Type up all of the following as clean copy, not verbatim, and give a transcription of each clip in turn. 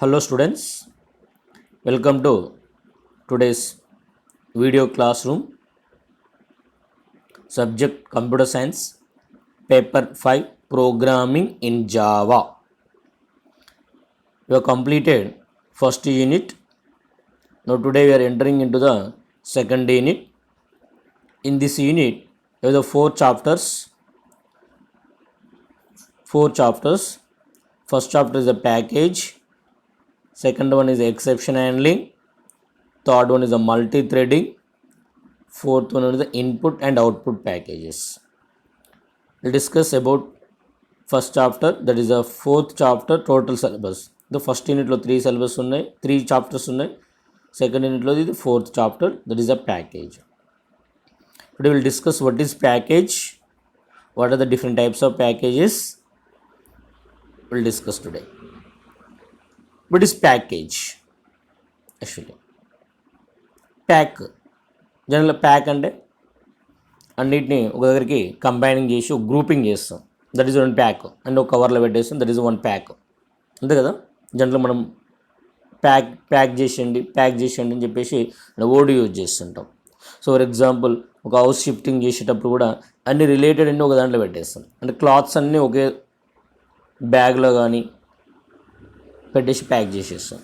Hello students, welcome to today's video classroom. Subject Computer Science, Paper 5 Programming in Java. We have completed first unit. Now today we are entering into the second unit. In this unit, we have the four chapters. First chapter is the package. Second one is exception handling. Third one is the multi-threading. Fourth one is the input and output packages. We'll discuss about first chapter, that is the fourth chapter total syllabus. The first unit lo 3 syllabus unnai, 3 chapters unnai. Second unit lo the fourth chapter, that is a package. Today we'll discuss what is package, what are the different types of packages. We'll discuss today. What is package? Actually, pack, general pack అంటే అన్నిటిని ఒక దగ్గరికి combining చేసి ఒక grouping చేస్తాం, that is one pack. And ఒక కవర్లో పెట్టేస్తాం, దట్ ఈస్ వన్ ప్యాక్. అంతే కదా, జనరల్ మనం ప్యాక్ చేసేయండి అని చెప్పేసి వర్డ్ యూజ్ చేస్తుంటాం. సో ఫర్ ఎగ్జాంపుల్ ఒక హౌస్ షిఫ్టింగ్ చేసేటప్పుడు కూడా అన్ని రిలేటెడ్ అన్నీ ఒక దాంట్లో పెట్టేస్తాం. అంటే క్లాత్స్ అన్నీ ఒకే బ్యాగ్లో కానీ పెట్టేసి ప్యాక్ చేసేస్తాం.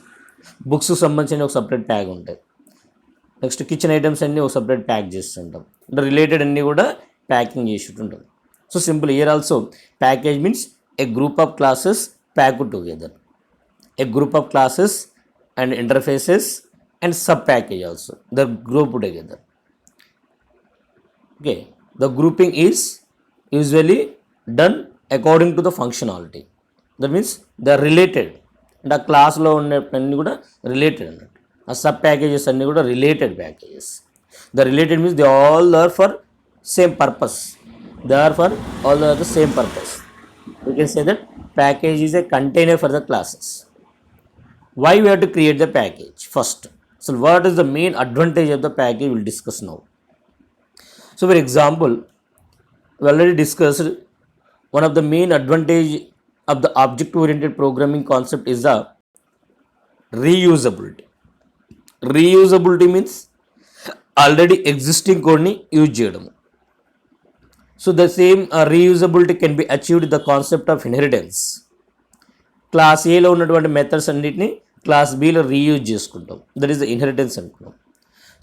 బుక్స్కి సంబంధించిన ఒక సపరేట్ ప్యాక్ ఉంటుంది. నెక్స్ట్ కిచెన్ ఐటమ్స్ అన్నీ ఒక సపరేట్ ప్యాక్ చేస్తుంటాం. అంటే రిలేటెడ్ అన్నీ కూడా ప్యాకింగ్ చేసి ఉంటుంది. So simple year also package means A group of classes packed together. A group of classes and interfaces and sub package also the group together. Okay, the grouping is usually done according to the functionality. That means the related. అంటే ఆ క్లాస్లో ఉన్నవన్నీ కూడా related అన్నట్టు. ఆ sub packages అన్నీ కూడా related packages. The related means they all are for same purpose. They are for all are the same purpose. You can say that package is a container for the classes. Why we have to create the package first. So what is the main advantage of the package will discuss now. So for example we already discussed one of the main advantage of the object oriented programming concept is the reusability. Reusability means already existing code ni use cheyadam. So the same reusability can be achieved with the concept of inheritance. Class A లో ఉన్నటువంటి methods అన్నిటిని class Bలో reuse చేసుకుంటాం. That is the inheritance అనుకున్నాం.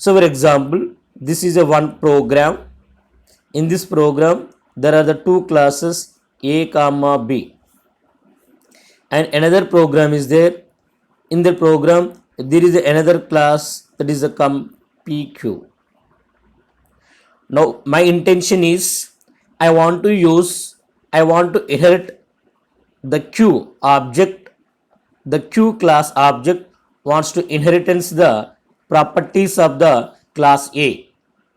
So for example this is a one program. In this program there are the two classes A comma B, and another program is there. In the program there is another class, that is the PQ. Now my intention is I want to inherit the Q object. The Q class object wants to inheritance the properties of the class A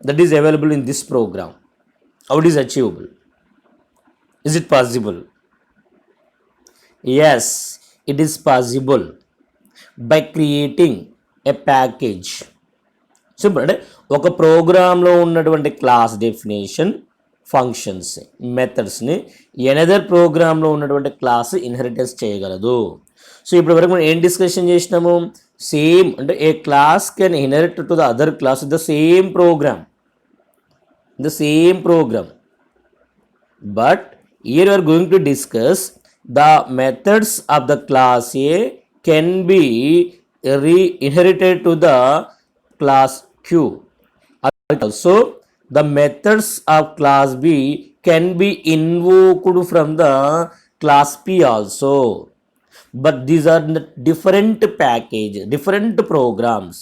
that is available in this program. How it is achievable? Is it possible? Yes, it is possible by creating a package. Simple. అంటే ఒక ప్రోగ్రాంలో ఉన్నటువంటి class definition, functions, మెథడ్స్ని another ప్రోగ్రాంలో ఉన్నటువంటి class inheritance చేయగలదు. So ఇప్పటి వరకు మనం ఏం డిస్కషన్ చేసినాము? సేమ్ అంటే a class can inherit to the other class the same program. The same program, but here we are going to discuss the methods of the class A can be inherited to the class Q. Also the methods of class B can be invoked from the class P also, but these are different package, different programs.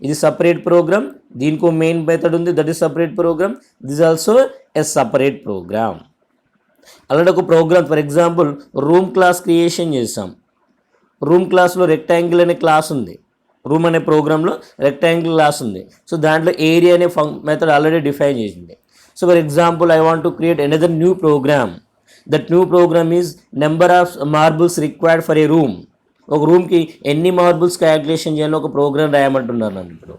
ఇది separate program, దీనికి main method ఉంది, that is separate program. This also a separate program. అలాంటి ఒక program for example room class creation చేసాం. Room క్లాస్లో rectangle అనే class ఉంది. Room అనే ప్రోగ్రాంలో రెక్టాంగిల్ క్లాస్ ఉంది. సో దాంట్లో ఏరియా అనే మెథడ్ ఆల్రెడీ డిఫైన్ చేసింది. So for example I want to create another new program. That new program is number of marbles required for a room. ఒక రూమ్కి ఎన్ని మార్బుల్స్ క్యాల్కులేషన్ చేయాలో ఒక ప్రోగ్రామ్ రాయమంటున్నారు నన్ను ఇప్పుడు.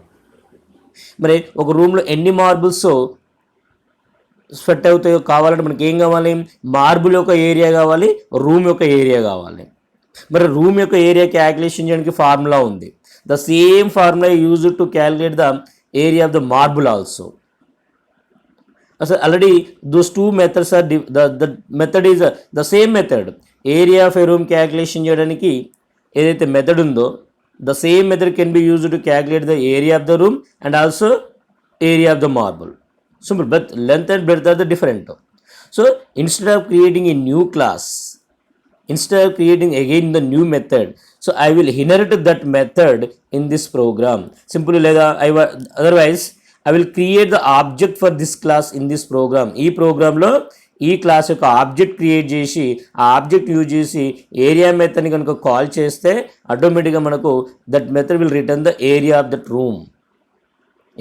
మరి ఒక రూమ్లో ఎన్ని మార్బుల్స్ స్వెట్ అవుతాయో కావాలంటే మనకి ఏం కావాలి? మార్బుల్ యొక్క ఏరియా కావాలి, రూమ్ యొక్క ఏరియా కావాలి. మరి రూమ్ యొక్క ఏరియా క్యాలిక్యులేషన్ చేయడానికి ఫార్ములా ఉంది. The same formula use to calculate the area of the marble also. అసలు already those two methods are the method is the same method. Area of a room calculation చేయడానికి ఏదైతే method ఉందో the same method can be use to calculate the area of the room and also area of the marble. Simple, but length and breadth are the different. So instead of creating a new class, instead of creating again the new method, so I will inherit that method in this program. Simply otherwise I will create the object for this class in this program. ఈ ప్రోగ్రాంలో ఈ class యొక్క object create చేసి ఆ object use చేసి area మెథడ్ని కనుక call చేస్తే ఆటోమేటిక్గా మనకు that method will return the area of that room,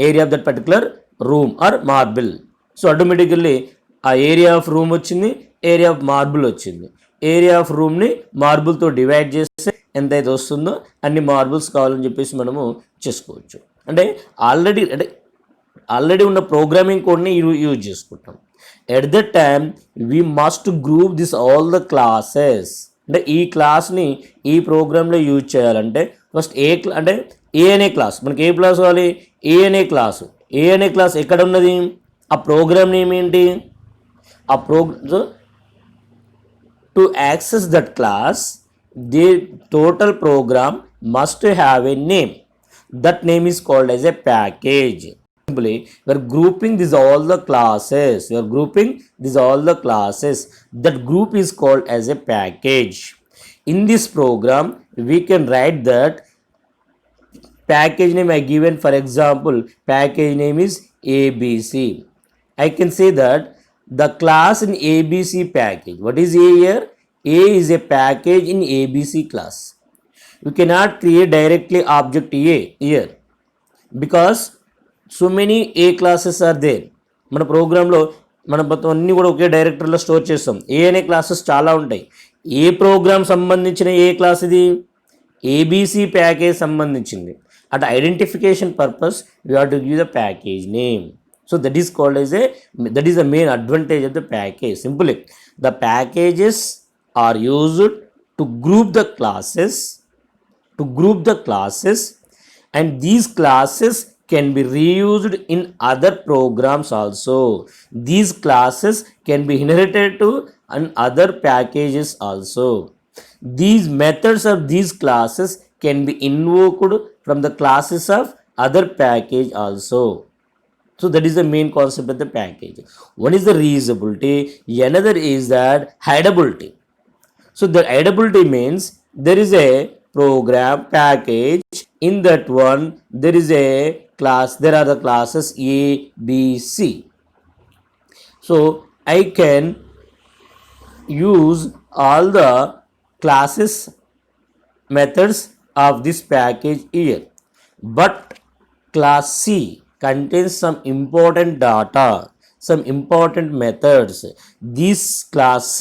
area of that particular room or marble. So automatically ఆ ఏరియా ఆఫ్ రూమ్ వచ్చింది, ఏరియా ఆఫ్ మార్బుల్ వచ్చింది. ఏరియా ఆఫ్ రూమ్ని మార్బుల్తో డివైడ్ చేస్తే ఎంతైతే వస్తుందో అన్ని మార్బుల్స్ కావాలని చెప్పేసి మనము చేసుకోవచ్చు. అంటే ఆల్రెడీ ఉన్న ప్రోగ్రామింగ్ కోడ్ని యూజ్ చేసుకుంటాం. At the time we must group this all the classes. అంటే ఈ క్లాస్ని ఈ ప్రోగ్రాంలో యూజ్ చేయాలంటే ఫస్ట్ అంటే ఏ అనే క్లాస్, మనకి ఏ క్లాస్ కావాలి, ఏ అనే క్లాసు. ఏ అనే క్లాస్ ఎక్కడ ఉన్నది, ఆ ప్రోగ్రామ్ నేమ్ ఏంటి, ఆ to access that class the total program must have a name. That name is called as a package. Simply we are grouping these all the classes, that group is called as a package. In this program we can write that package name I given, for example package name is ABC. I can say that the class in ABC package, what is A here, A is a package in ABC class. You cannot create directly object A here because so many A classes are there. మన ప్రోగ్రాంలో మనం మొత్తం అన్నీ కూడా ఒకే డైరెక్టరీలో store చేస్తాం. ఏ అనే classes చాలా ఉంటాయి. ఏ ప్రోగ్రామ్ సంబంధించిన ఏ క్లాస్ ఇది, ఏబీసీ ప్యాకేజ్ సంబంధించింది. At identification purpose you have to give the package name. So that is called as that is the main advantage of the package. Simply the packages are used to group the classes and these classes can be reused in other programs also. These classes can be inherited to and other packages also. These methods of these classes can be invoked from the classes of other package also. So that is the main concept of the package. One is the reusability, another is that hideability. So the hideability means there is a program package, in that one there is a class, there are the classes A, B, C. So I can use all the classes methods of this package here, but class C contains some important data, some important methods. This class C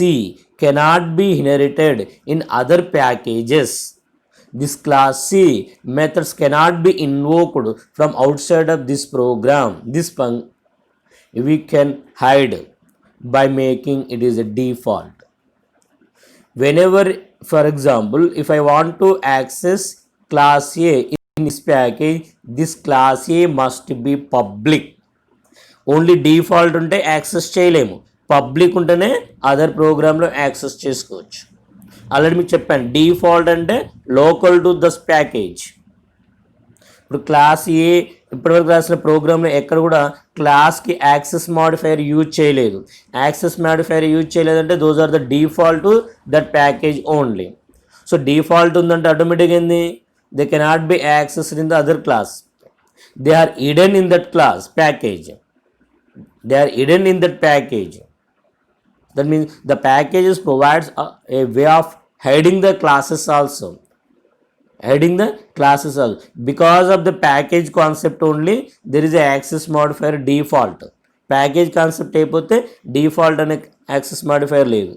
cannot be inherited in other packages. This class C methods cannot be invoked from outside of this program. This we can hide by making it is a default. Whenever, for example, if I want to access class A in this package, this class A must be public. Only default ఉంటే access చేయలేము, public ఉంటేనే other ప్రోగ్రాంలో access చేసుకోవచ్చు. Already మీకు చెప్పాను, default అంటే local to this package. ఇప్పుడు class A ఇప్పటివరకు రాసిన ప్రోగ్రాంలో ఎక్కడ కూడా క్లాస్కి యాక్సెస్ మాడిఫైయర్ యూజ్ చేయలేదు. యాక్సెస్ మాడిఫైయర్ యూజ్ చేయలేదంటే those are the default to that package only. So default ఉందంటే ఆటోమేటిక్ ఏంది, they cannot be accessed in the other class. They are hidden in that class package. They are hidden in that package. That means the packages provides a way of hiding the classes also. Because of the package concept only, there is a access modifier default. Package concept అయిపోతే default అనే access modifier లేదు.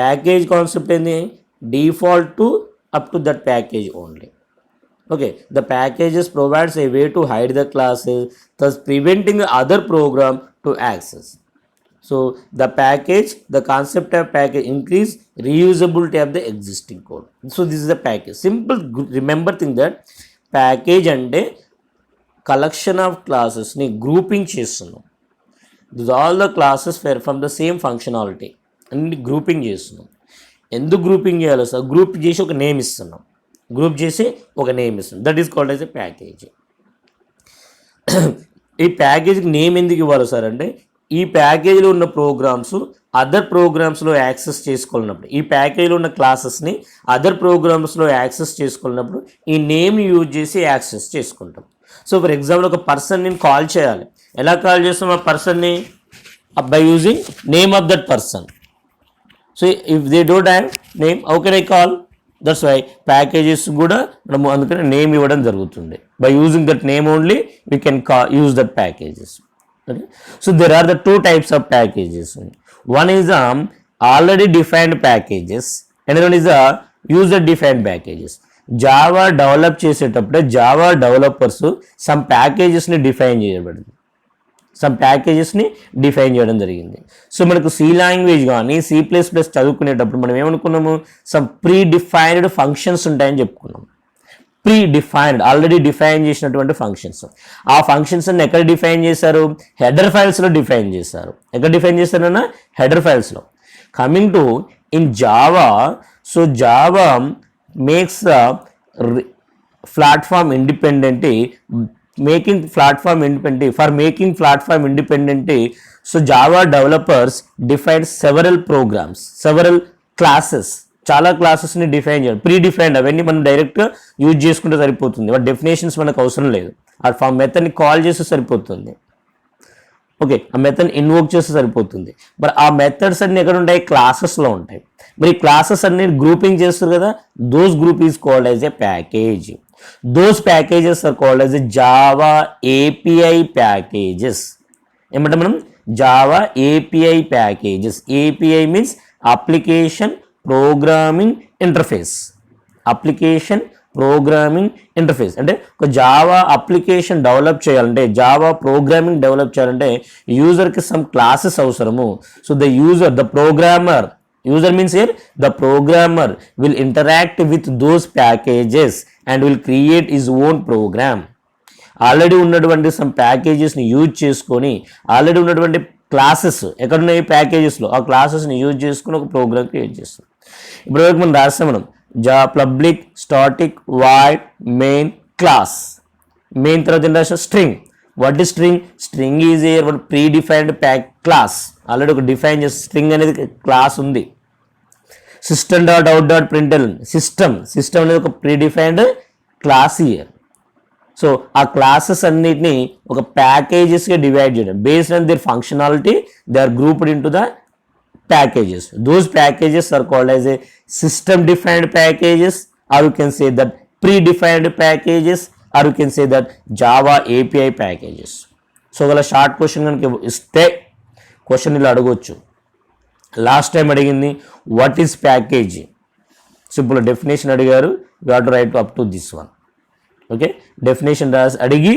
Package concept ఏంది, default to up to that package only. Okay, the packages provides a way to hide the classes, thus preventing the other program to access. So the package, the concept of package increase reusability of the existing code. So this is the package. Simple remember thing that package అంటే collection of classes ని grouping చేస్తున్నాం. These all the classes were from the same functionality అన్ని grouping చేస్తున్నాం. ఎందుకు grouping చేయాలి sir? Group చేసి ఒక name ఇస్తున్నాం. గ్రూప్ చేసి ఒక నేమ్ ఇస్తున్నాం. That is called as a package. ఈ ప్యాకేజ్కి నేమ్ ఎందుకు ఇవ్వాలి సార్ అంటే ఈ ప్యాకేజీలో ఉన్న ప్రోగ్రామ్స్ అదర్ ప్రోగ్రామ్స్లో యాక్సెస్ చేసుకోవాలన్నప్పుడు, ఈ ప్యాకేజీలో ఉన్న క్లాసెస్ని అదర్ ప్రోగ్రామ్స్లో యాక్సెస్ చేసుకోవాలన్నప్పుడు ఈ నేమ్ని యూజ్ చేసి యాక్సెస్ చేసుకుంటాం. సో ఫర్ ఎగ్జాంపుల్ ఒక పర్సన్ నేను కాల్ చేయాలి. ఎలా కాల్ చేస్తాం ఆ పర్సన్ని? By using name of that person. So if they don't have name how can I call? That's why packages కూడా మనము అందుకని నేమ్ ఇవ్వడం జరుగుతుంది. By using that name only we can use that packages. Okay. So there are the two types of packages. One is already defined packages, another one is user defined packages. Java develop చేసేటప్పుడే Java developers some ప్యాకేజెస్ని define చేయడం జరిగింది. So మనకు C language కానీ C++ చదువుకునేటప్పుడు మనం ఏమనుకున్నాము? Some predefined functions ఉంటాయని చెప్పుకున్నాము. ప్రీ డిఫైన్డ్, ఆల్రెడీ డిఫైన్ చేసినటువంటి ఫంక్షన్స్. ఆ ఫంక్షన్స్ అన్ని ఎక్కడ డిఫైన్ చేశారు? హెడర్ ఫైల్స్లో డిఫైన్ చేశారు. ఎక్కడ డిఫైన్ చేశారన్నా? హెడర్ ఫైల్స్లో. Coming to in Java, so Java makes platform independent, making platform independent. So Java developers define several programs, several classes, చాలా క్లాసెస్ని డిఫైన్ చేయాలి. ప్రీ డిఫైన్డ్ అవన్నీ మనం డైరెక్ట్గా యూజ్ చేసుకుంటే సరిపోతుంది. వాటి డెఫినేషన్స్ మనకు అవసరం లేదు. ఆ మెథడ్ని కాల్ చేస్తే సరిపోతుంది. ఓకే, ఆ మెథడ్ని ఇన్వోక్ చేస్తే సరిపోతుంది. మరి ఆ మెథడ్స్ అన్ని ఎక్కడ ఉంటాయి? క్లాసెస్లో ఉంటాయి. మరి క్లాసెస్ అన్ని గ్రూపింగ్ చేస్తారు కదా, those group is called as a package. Those packages are called as a Java API packages. ఏమంటే మనం Java API packages. API means application programming interface. అంటే ఒక జావా అప్లికేషన్ డెవలప్ చేయాలంటే, జావా ప్రోగ్రామింగ్ డెవలప్ చేయాలంటే యూజర్కి some classes అవసరము. So the programmer will interact with those packages and will create his own program. Already ఉన్నటువంటి some ప్యాకేజెస్ని use చేసుకొని, already ఉన్నటువంటి classes ఎక్కడున్నాయి? ప్యాకేజెస్లో. ఆ క్లాసెస్ని యూజ్ చేసుకుని ఒక ప్రోగ్రామ్ క్రియేట్ చేస్తాం. ఇప్పటివరకు మనం రాస్తాం public static void main class. Main తర్వాత ఏం రాస్తాం? String. What is string? String is a pre defined class. Already ఒక డిఫైన్ చేసి స్ట్రింగ్ అనేది క్లాస్ ఉంది. system.out.println సిస్టమ్ అనేది ఒక pre defined class here. So ఆ క్లాసెస్ అన్నిటిని ఒక ప్యాకేజెస్గా డివైడ్ చేయడం. Based on their functionality they are grouped into the packages. Those packages are called as a system defined packages, or you can say that predefined packages, or you can say that Java API packages. So gala short question ganke iste question ila adugochu. Last time అడిగింది what is package? Simple definition adigaru, you have to write up to this one. Okay, definition రాసి అడిగి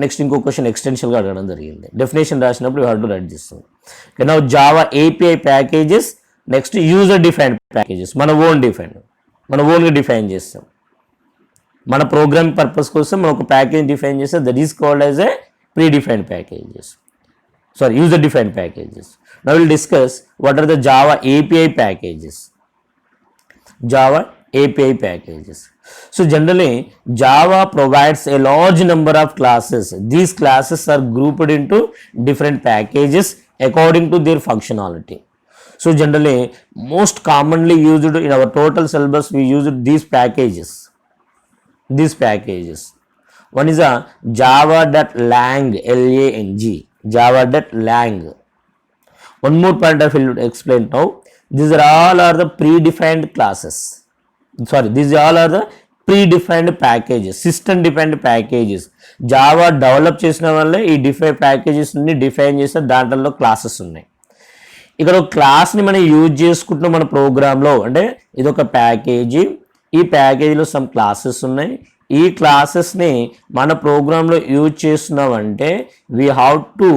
next ఇంకో question ఎక్స్టెన్షన్గా అడగడం జరిగింది. Definition రాసినప్పుడు you have to right this. Now Java API packages, next user defined packages. మన ఓన్గా define చేస్తాం. మన ప్రోగ్రామింగ్ పర్పస్ కోసం మనం ఒక ప్యాకేజ్ డిఫైన్ చేస్తే that is called as a pre defined packages, user defined packages. Now will discuss what are the Java API packages. So generally Java provides a large number of classes. These classes are grouped into different packages according to their functionality. So generally most commonly used in our total syllabus we use these packages. One is a java.lang, L-A-N-G, java.lang. One more point I will explain now. These are all are the predefined classes. These all are the predefined packages, system defined packages. Java develop చేసిన వల్లే ఈ ప్యాకేజెస్ని define చేస్తే దాంట్లో classes ఉన్నాయి. ఇక్కడ ఒక క్లాస్ని మనం use చేసుకుంటున్నాం మన ప్రోగ్రాంలో. అంటే ఇది ఒక ప్యాకేజీ, ఈ ప్యాకేజీలో సమ్ క్లాసెస్ ఉన్నాయి. ఈ క్లాసెస్ని మన ప్రోగ్రాంలో యూజ్ చేస్తున్నామంటే we have to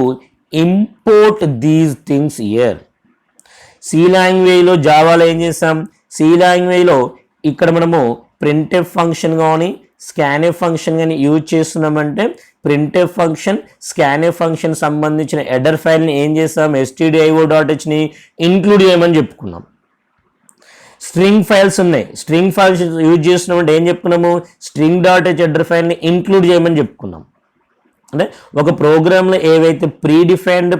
import these things here. C లాంగ్వేజ్లో జావాలో ఏం చేస్తాం, సి లాంగ్వేజ్లో ఇక్కడ మనము ప్రింట్ఎఫ్ ఫంక్షన్ కానీ స్కాన్ఎఫ్ ఫంక్షన్ కానీ యూజ్ చేస్తున్నామంటే ప్రింట్ఎఫ్ ఫంక్షన్ స్కాన్ఎఫ్ ఫంక్షన్ సంబంధించిన హెడర్ ఫైల్ని ఏం చేస్తాం, stdio.hని ఇంక్లూడ్ చేయమని చెప్పుకున్నాం. స్ట్రింగ్ ఫైల్స్ ఉన్నాయి, స్ట్రింగ్ ఫైల్స్ యూజ్ చేస్తున్నామంటే ఏం చెప్పుకున్నాము, string.h హెడర్ ఫైల్ని ఇంక్లూడ్ చేయమని చెప్పుకున్నాం. అంటే ఒక ప్రోగ్రాంలో ఏవైతే ప్రీడిఫైన్డ్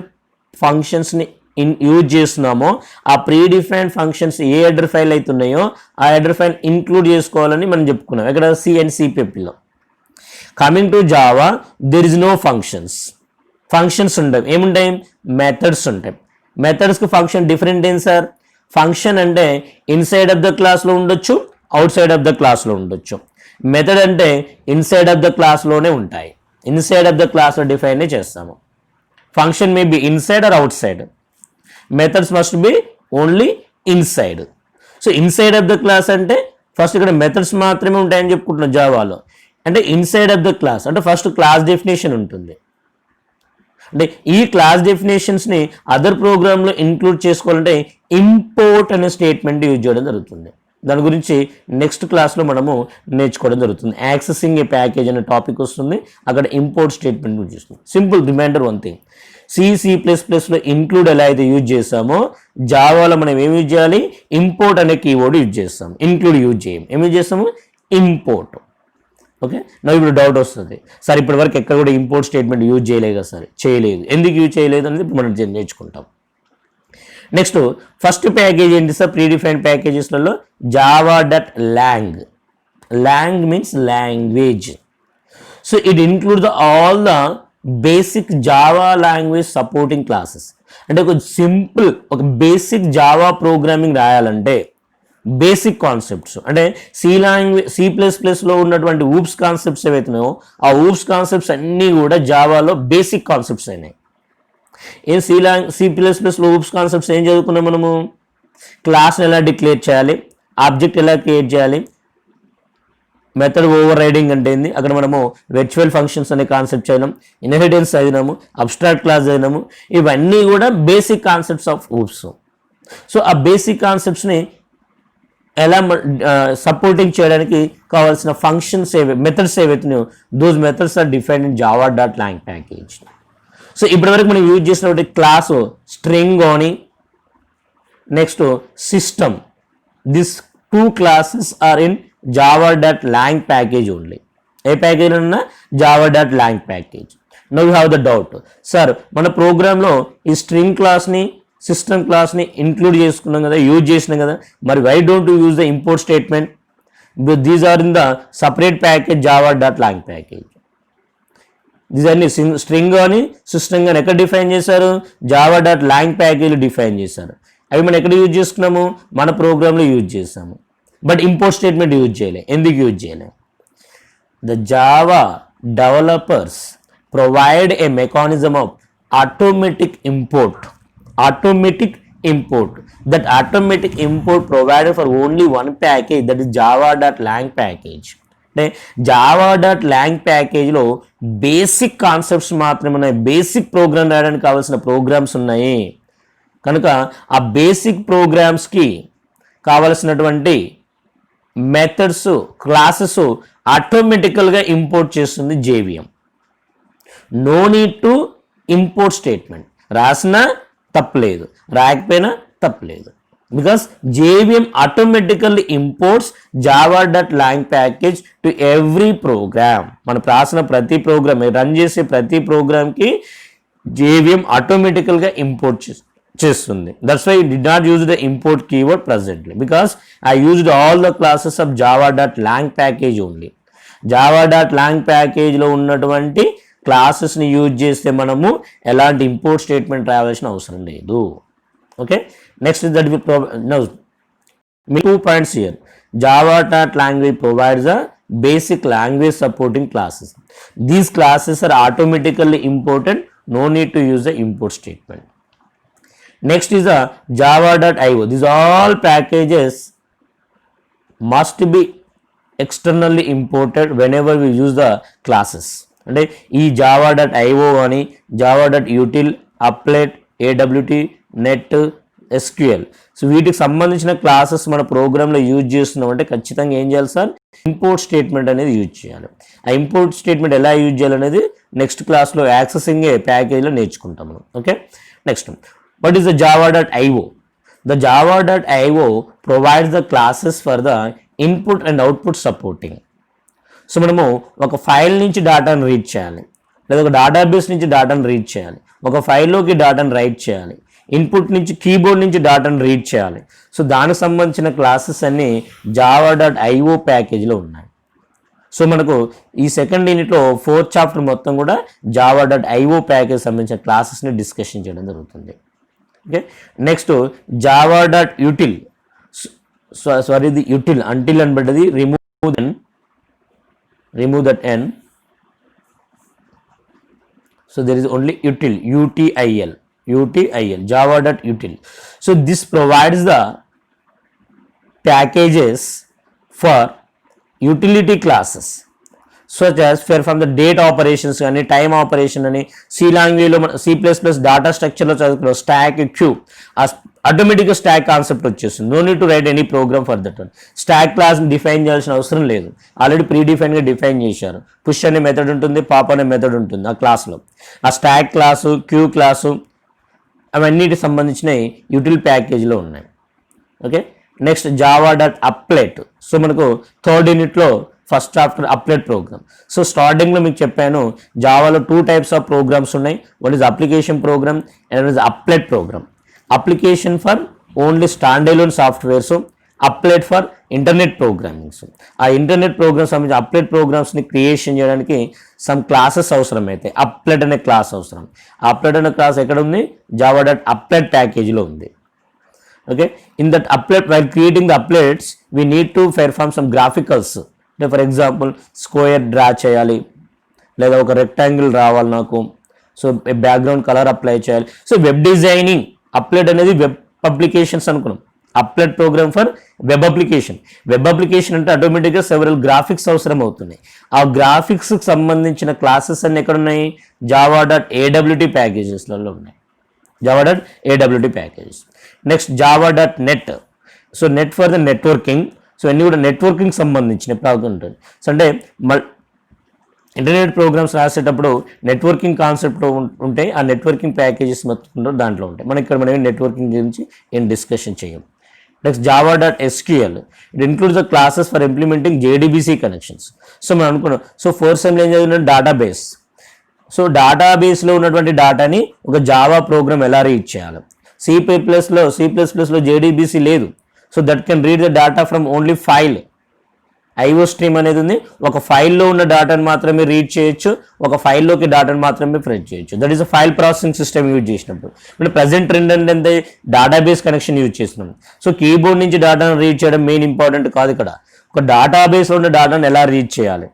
ఫంక్షన్స్ని యూజ్ చేస్తున్నామో ఆ ప్రీడిఫైన్డ్ ఫంక్షన్స్ ఏ హెడర్ ఫైల్ అయితే ఉన్నాయో ఆ హెడర్ ఫైల్ ఇంక్లూడ్ చేసుకోవాలని మనం చెప్పుకున్నాం ఇక్కడ సి అండ్ సిపిపిలో. Coming to Java, there is no functions. Functions ఉంటాయి, ఏముంటాయి, మెథడ్స్ ఉంటాయి. మెథడ్స్కి ఫంక్షన్ డిఫరెంట్ ఏంటి సార్, ఫంక్షన్ అంటే ఇన్సైడ్ ఆఫ్ ద క్లాస్లో ఉండొచ్చు, అవుట్ సైడ్ ఆఫ్ ద క్లాస్లో ఉండొచ్చు. మెథడ్ అంటే ఇన్సైడ్ ఆఫ్ ద క్లాస్లోనే ఉంటాయి, ఇన్సైడ్ ఆఫ్ ద క్లాస్లో డిఫైన్ చేస్తాము. Function may be inside or outside, methods must be only inside. So inside of the class అంటే ఫస్ట్ ఇక్కడ మెథడ్స్ మాత్రమే ఉంటాయని చెప్పుకుంటున్నాం జావాలో. అంటే ఇన్సైడ్ ఆఫ్ ద క్లాస్ అంటే ఫస్ట్ క్లాస్ డెఫినేషన్ ఉంటుంది. అంటే ఈ క్లాస్ డెఫినేషన్స్ని అదర్ ప్రోగ్రాంలో ఇంక్లూడ్ చేసుకోవాలంటే ఇంపోర్ట్ అనే స్టేట్మెంట్ యూజ్ చేయడం జరుగుతుంది. దాని గురించి నెక్స్ట్ క్లాస్లో మనము నేర్చుకోవడం జరుగుతుంది. యాక్సెసింగ్ ఏ ప్యాకేజ్ అనే టాపిక్ వస్తుంది, అక్కడ ఇంపోర్ట్ స్టేట్మెంట్ యూజ్ చేస్తుంది. సింపుల్ రిమైండర్ వన్ థింగ్, C++లో ఇంక్లూడ్ ఎలా అయితే యూజ్ చేస్తామో జావాలో మనం ఏం యూజ్ చేయాలి, ఇంపోర్ట్ అనే కీవర్డ్ యూజ్ చేస్తాం, ఇంక్లూడ్ యూజ్ చేయం. ఏం యూజ్ చేస్తాము, ఇంపోర్ట్. ఓకే, నాకు ఇప్పుడు డౌట్ వస్తుంది, సార్ ఇప్పటి వరకు ఎక్కడ కూడా ఇంపోర్ట్ స్టేట్మెంట్ యూజ్ చేయలేదు కదా సార్, చేయలేదు, ఎందుకు యూజ్ చేయలేదు అనేది ఇప్పుడు మనం నేర్చుకుంటాం. నెక్స్ట్ ఫస్ట్ ప్యాకేజ్ ఏంటి సార్, ప్రీడిఫైన్డ్ ప్యాకేజెస్లలో java.lang. lang means language. So it include all the basic Java language supporting classes. అంటే ఒక సింపుల్ ఒక బేసిక్ జావా ప్రోగ్రామింగ్ రాయాలంటే బేసిక్ కాన్సెప్ట్స్ అంటే C++లో ఉన్నటువంటి ఊప్స్ కాన్సెప్ట్స్ ఏవైతున్నాయో ఆ ఊప్స్ కాన్సెప్ట్స్ అన్నీ కూడా జావాలో బేసిక్ కాన్సెప్ట్స్ అయినాయి. ఏం C++లో ఊప్స్ కాన్సెప్ట్స్ ఏం చదువుకున్నాం మనము, క్లాస్ని ఎలా డిక్లేర్ చేయాలి, ఆబ్జెక్ట్ ఎలా క్రియేట్ చేయాలి, మెథడ్ ఓవర్ రైడింగ్ అంటే ఏంది, అక్కడ మనము వర్చువల్ ఫంక్షన్స్ అనే కాన్సెప్ట్ చదివినాం, ఇన్హెరిటెన్స్ చదివినాము, అబ్స్ట్రాక్ట్ క్లాస్ చదివినాము. ఇవన్నీ కూడా basic concepts of OOPs. So ఆ బేసిక్ కాన్సెప్ట్స్ని ఎలా సపోర్టింగ్ చేయడానికి కావాల్సిన ఫంక్షన్స్ మెథడ్స్ ఏవైతున్నాయో those methods are defined in java.lang package. So ఇప్పటివరకు మనం యూజ్ చేసినటువంటి క్లాసు స్ట్రింగ్ అని next system, this two classes are in java.lang package only. ఏ ప్యాకేజ్ ఉన్నా java.lang package. Now you have the doubt, sir మన ప్రోగ్రాంలో ఈ స్ట్రింగ్ క్లాస్ని సిస్టమ్ క్లాస్ని ఇంక్లూడ్ చేసుకున్నాం కదా, యూజ్ చేసినాం కదా, మరి why don't you use the import statement, these are in the separate package java.lang package. These అన్ని స్ట్రింగ్ కానీ సిస్టమ్ కానీ ఎక్కడ డిఫైన్ చేశారు, java.lang ప్యాకేజ్లో డిఫైన్ చేశారు. అవి మనం ఎక్కడ యూజ్ చేసుకున్నాము, మన ప్రోగ్రాంలో యూజ్ చేసాము. బట్ ఇంపోర్ట్ స్టేట్మెంట్ యూజ్ చేయలే, ఎందుకు యూజ్ చేయలే, the Java developers provide a mechanism of automatic import. That automatic import provided for only one package, that is java.lang package. అంటే java.lang ప్యాకేజ్లో బేసిక్ కాన్సెప్ట్స్ మాత్రమే ఉన్నాయి, బేసిక్ ప్రోగ్రామ్ రాయడానికి కావాల్సిన programmes ఉన్నాయి కనుక ఆ బేసిక్ ప్రోగ్రామ్స్కి కావలసినటువంటి మెథడ్స్ క్లాసెస్ ఆటోమేటికల్గా ఇంపోర్ట్ చేస్తుంది JVM. No need to import statement, రాసినా తప్పలేదు, రాయకపోయినా తప్పలేదు, because JVM automatically imports java.lang package to every program. మనం రాసిన ప్రతి ప్రోగ్రామ్, రన్ చేసే ప్రతి ప్రోగ్రామ్కి JVM ఆటోమేటికల్గా ఇంపోర్ట్ చేస్తుంది. That's why did not use the import keyword presently, because I used all the classes of java.lang package only. java.lang ప్యాకేజ్లో ఉన్నటువంటి క్లాసెస్ని యూజ్ చేస్తే మనము ఎలాంటి ఇంపోర్ట్ స్టేట్మెంట్ రావాల్సిన అవసరం లేదు. Okay, next that me 2 points here. java.lang provides a basic language supporting classes. These classes are automatically imported, no need to use the import statement. Next is the java.io. These all packages must be externally imported whenever we use the classes. అంటే ఈ java.io కానీ java.util అప్లెట్, AWT, net, SQL. So వీటికి సంబంధించిన classes మన ప్రోగ్రాంలో use చేస్తున్నాం అంటే ఖచ్చితంగా ఏం చేయాలి సార్, ఇంపోర్ట్ స్టేట్మెంట్ అనేది యూజ్ చేయాలి. ఆ ఇంపోర్ట్ స్టేట్మెంట్ ఎలా యూజ్ చేయాలనేది నెక్స్ట్ క్లాస్లో యాక్సెసింగ్ ప్యాకేజ్లో నేర్చుకుంటాం మనం. Okay, next what is the java.io? The java.io provides the classes for the input and output supporting. So మనము ఒక ఫైల్ నుంచి డేటాను రీడ్ చేయాలి, లేదా ఒక డేటాబేస్ నుంచి డేటాను రీడ్ చేయాలి, ఒక ఫైల్లోకి డేటాను రైట్ చేయాలి, ఇన్పుట్ నుంచి కీబోర్డ్ నుంచి డేటాను రీడ్ చేయాలి. సో దానికి సంబంధించిన క్లాసెస్ అన్నీ java.io ప్యాకేజ్లో ఉన్నాయి. సో మనకు ఈ సెకండ్ యూనిట్లో 4th చాప్టర్ మొత్తం కూడా java.io ప్యాకేజ్ సంబంధించిన క్లాసెస్ని డిస్కషన్ చేయడం జరుగుతుంది. Okay, next java.util. సారీ, ఇది util until అని పడ్డది, remove that n. So there is only util, util, java.util. So this provides the packages for utility classes such as from the date operations కానీ time operation అని, C లాంగ్వేజ్లో C++ data స్ట్రక్చర్లో చదువుకున్నాం, stack, queue, ఆటోమేటిక్గా stack concept వచ్చేస్తుంది. No need to write any program for that one. Stack క్లాస్ని define చేయాల్సిన అవసరం లేదు, ఆల్రెడీ ప్రీ డిఫైన్గా డిఫైన్ చేశారు. పుష్ అనే మెథడ్ ఉంటుంది, పాప్ అనే మెథడ్ ఉంటుంది ఆ క్లాస్లో. ఆ స్టాక్ క్లాసు, క్యూ క్లాసు అవన్నిటికి సంబంధించినవి యూటిల్ ప్యాకేజ్లో ఉన్నాయి. Okay, next java.applet. సో మనకు థర్డ్ యూనిట్లో first chapter applet programme. So స్టార్టింగ్లో మీకు చెప్పాను జావాలో 2 టైప్స్ ఆఫ్ ప్రోగ్రామ్స్ ఉన్నాయి. One is application program and is applet program. Application for only stand alone softwares, applet for internet programmings. ఆ internet programs సంబంధించి applet ప్రోగ్రామ్స్ని క్రియేషన్ చేయడానికి సమ్ క్లాసెస్ అవసరం అయితే అప్లెట్ అనే క్లాస్ అవసరం. అప్లెట్ అనే క్లాస్ ఎక్కడ ఉంది, java.applet ప్యాకేజీలో ఉంది. Okay, in that applet, while creating the applets we need to perform some graphicals. For example, square draw చేయాలి, లేదా ఒక రెక్టాంగిల్ రావాలి నాకు, సో బ్యాక్గ్రౌండ్ కలర్ అప్లై చేయాలి. సో వెబ్ డిజైనింగ్ అప్లెట్ అనేది వెబ్ అప్లికేషన్స్ అనుకున్నాం. Applet program for web application. Web application అంటే ఆటోమేటిక్గా సెవరల్ గ్రాఫిక్స్ అవసరం అవుతున్నాయి. ఆ గ్రాఫిక్స్కి సంబంధించిన క్లాసెస్ అన్ని ఎక్కడ ఉన్నాయి, java.awt ప్యాకేజెస్లలో ఉన్నాయి, java.awt packages. Next java.net. So net for the networking. So అన్నీ కూడా నెట్వర్కింగ్ సంబంధించిన ప్రాబ్లం ఉంటుంది. సో అంటే ఇంటర్నెట్ ప్రోగ్రామ్స్ రాసేటప్పుడు నెట్వర్కింగ్ కాన్సెప్ట్ ఉంటే ఆ నెట్వర్కింగ్ ప్యాకేజెస్ మొత్తం దాంట్లో ఉంటాయి. మనం ఇక్కడ మనం నెట్వర్కింగ్ గురించి ఏం డిస్కషన్ చేయం. Next java.sql. It includes the classes for implementing JDBC connections. So మనం అనుకున్నాం, సో 4th సెమ్లో ఏం చదివిన డేటాబేస్. సో డేటాబేస్లో ఉన్నటువంటి డేటాని ఒక జావా ప్రోగ్రామ్ ఎలా రీడ్ చేయాలి. C++లో JDBC లేదు. So that can read the data from only file. IO stream అనేది ఉంది, ఒక ఫైల్లో ఉన్న డేటాను మాత్రమే రీడ్ చేయొచ్చు, ఒక ఫైల్లోకి డేటాను మాత్రమే ప్రింట్ చేయొచ్చు. That is a file processing system use చేసినప్పుడు. ఇప్పుడు ప్రజెంట్ ట్రెండ్ అంటే డేటాబేస్ కనెక్షన్ యూజ్ చేస్తున్నాం. సో కీబోర్డ్ నుంచి డేటాను రీడ్ చేయడం మెయిన్ ఇంపార్టెంట్ కాదు. ఇక్కడ ఒక డేటాబేస్లో ఉన్న డేటాను ఎలా రీడ్ చేయాలి,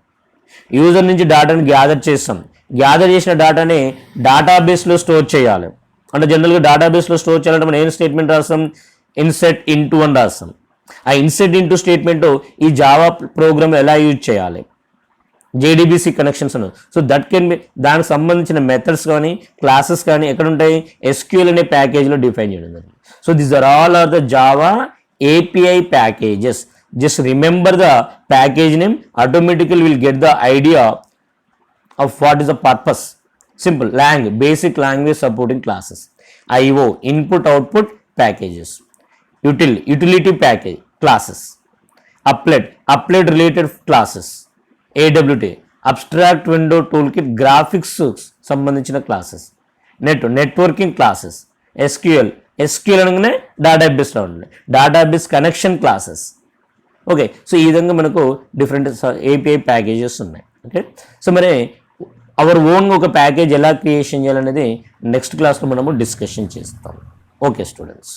యూజర్ నుంచి డేటాను గ్యాదర్ చేస్తాం, గ్యాదర్ చేసిన డేటాని డేటాబేస్లో స్టోర్ చేయాలి. అంటే జనరల్గా డేటాబేస్లో స్టోర్ చేయాలంటే మనం ఏం స్టేట్మెంట్ రాస్తాం, ఇన్సెట్ ఇంటూ అని రాస్తాం. ఆ ఇన్సెట్ ఇంటూ స్టేట్మెంట్ ఈ జావా ప్రోగ్రామ్ ఎలా యూజ్ చేయాలి, JDBC connections Anu. So that can be, దానికి సంబంధించిన మెథడ్స్ కానీ క్లాసెస్ కానీ ఎక్కడ ఉంటాయి, SQL అనే ప్యాకేజ్లో డిఫైన్ చేయడం జరిగింది. So these are the Java API packages. Just remember the package name, automatical will get the idea of what is the purpose. Simple, basic language supporting classes. IO, input output packages. Utility package classes. Applet related classes. AWT, abstract window toolkit graphics సంబంధించిన classes. networking classes. SQL అనగానే డేటాబేస్లో ఉండాలి, database connection classes. Okay, so ఈ విధంగా మనకు different API packages ఉన్నాయి. Okay, so మరి hour ఓన్గా ఒక ప్యాకేజ్ ఎలా క్రియేషన్ చేయాలనేది నెక్స్ట్ క్లాస్లో మనము డిస్కషన్ చేస్తాం. Okay students.